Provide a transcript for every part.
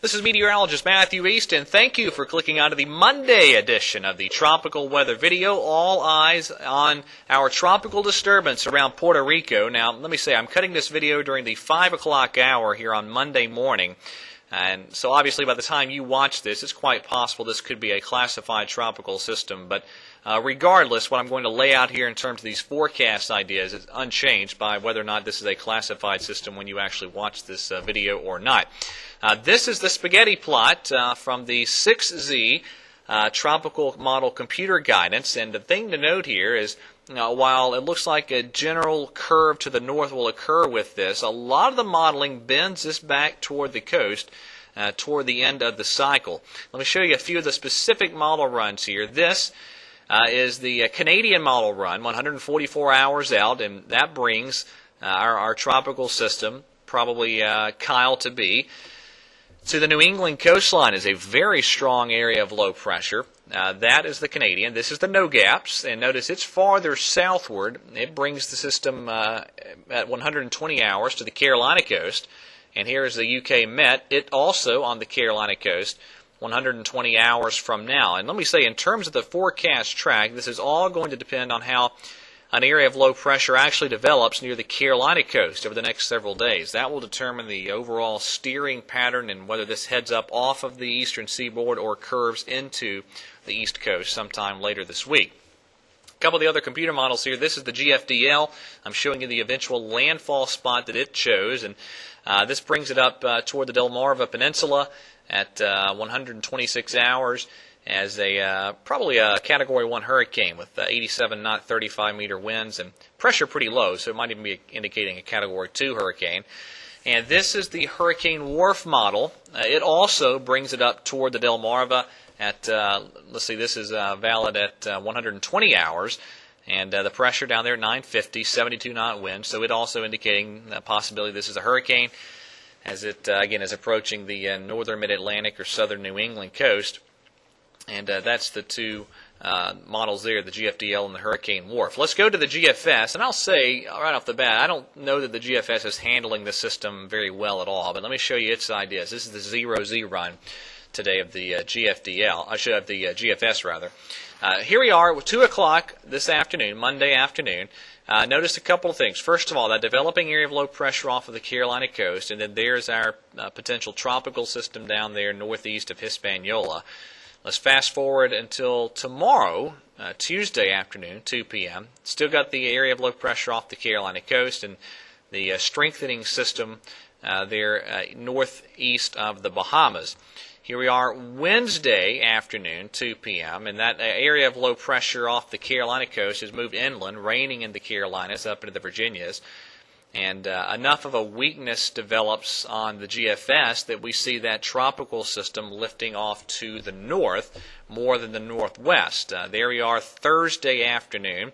This is Meteorologist Matthew East, and thank you for clicking onto the Monday edition of the Tropical Weather Video. All eyes on our tropical disturbance around Puerto Rico. Now, let me say, I'm cutting this video during the 5 o'clock hour here on Monday morning. And so obviously by the time you watch this, it's quite possible this could be a classified tropical system. But regardless, what I'm going to lay out here in terms of these forecast ideas is unchanged by whether or not this is a classified system when you actually watch this video or not. This is the spaghetti plot from the 6Z Tropical Model Computer Guidance. And the thing to note here is, while it looks like a general curve to the north will occur with this, a lot of the modeling bends this back toward the coast toward the end of the cycle. Let me show you a few of the specific model runs here. This is the Canadian model run, 144 hours out, and that brings our tropical system, probably Kyle to be, to the New England coastline. Is a very strong area of low pressure. That is the Canadian. This is the no gaps, and notice it's farther southward. It brings the system at 120 hours to the Carolina coast, and here is the UK Met. It also on the Carolina coast, 120 hours from now. And let me say, in terms of the forecast track, this is all going to depend on how an area of low pressure actually develops near the Carolina coast over the next several days. That will determine the overall steering pattern and whether this heads up off of the eastern seaboard or curves into the east coast sometime later this week. A couple of the other computer models here. This is the GFDL. I'm showing you the eventual landfall spot that it chose, and this brings it up toward the Delmarva Peninsula at 126 hours. As a probably a Category 1 hurricane with 87 knot 35 meter winds and pressure pretty low, so it might even be indicating a Category 2 hurricane. And this is the Hurricane Wharf model. It also brings it up toward the Delmarva at, let's see, this is valid at 120 hours, and the pressure down there 950, 72 knot wind, so it also indicating the possibility this is a hurricane as it, again, is approaching the northern mid-Atlantic or southern New England coast. And that's the two models there, the GFDL and the Hurricane Wharf. Let's go to the GFS, and I'll say right off the bat, I don't know that the GFS is handling the system very well at all, but let me show you its ideas. This is the 0Z run today of the GFDL. I should have the GFS rather. Here we are at 2 o'clock this afternoon, Monday afternoon. Notice a couple of things. First of all, that developing area of low pressure off of the Carolina coast, and then there's our potential tropical system down there northeast of Hispaniola. Let's fast forward until tomorrow, Tuesday afternoon, 2 p.m. Still got the area of low pressure off the Carolina coast and the strengthening system there northeast of the Bahamas. Here we are Wednesday afternoon, 2 p.m., and that area of low pressure off the Carolina coast has moved inland, raining in the Carolinas up into the Virginias. And enough of a weakness develops on the GFS that we see that tropical system lifting off to the north more than the northwest. There we are Thursday afternoon.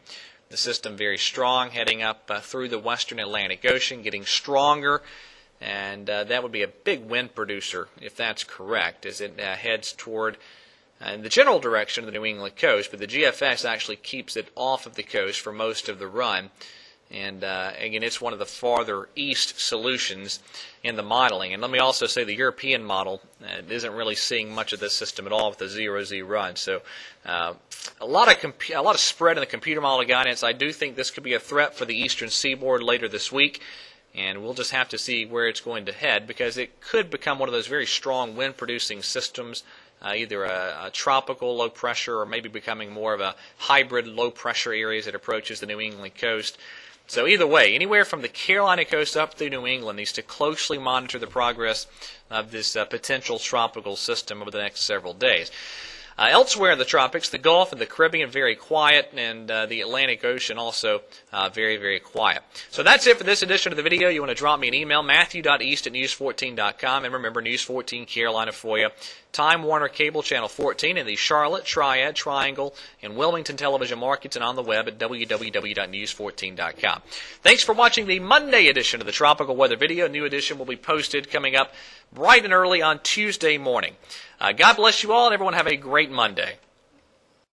The system very strong, heading up through the western Atlantic Ocean, getting stronger. And that would be a big wind producer, if that's correct, as it heads toward in the general direction of the New England coast. But the GFS actually keeps it off of the coast for most of the run. And again, it's one of the farther east solutions in the modeling. And let me also say the European model isn't really seeing much of this system at all with the 0Z run. So a lot of spread in the computer model guidance. I do think this could be a threat for the eastern seaboard later this week. And we'll just have to see where it's going to head, because it could become one of those very strong wind-producing systems, either a tropical low pressure or maybe becoming more of a hybrid low-pressure area as it approaches the New England coast. So either way, anywhere from the Carolina coast up through New England needs to closely monitor the progress of this potential tropical system over the next several days. Elsewhere in the tropics, the Gulf and the Caribbean very quiet, and the Atlantic Ocean also very, very quiet. So that's it for this edition of the video. You want to drop me an email, matthew.east@news14.com, and remember, News 14 Carolina for you. Time Warner Cable Channel 14 in the Charlotte, Triad, Triangle, and Wilmington television markets, and on the web at www.news14.com. Thanks for watching the Monday edition of the Tropical Weather Video. A new edition will be posted coming up bright and early on Tuesday morning. God bless you all, and everyone have a great Monday.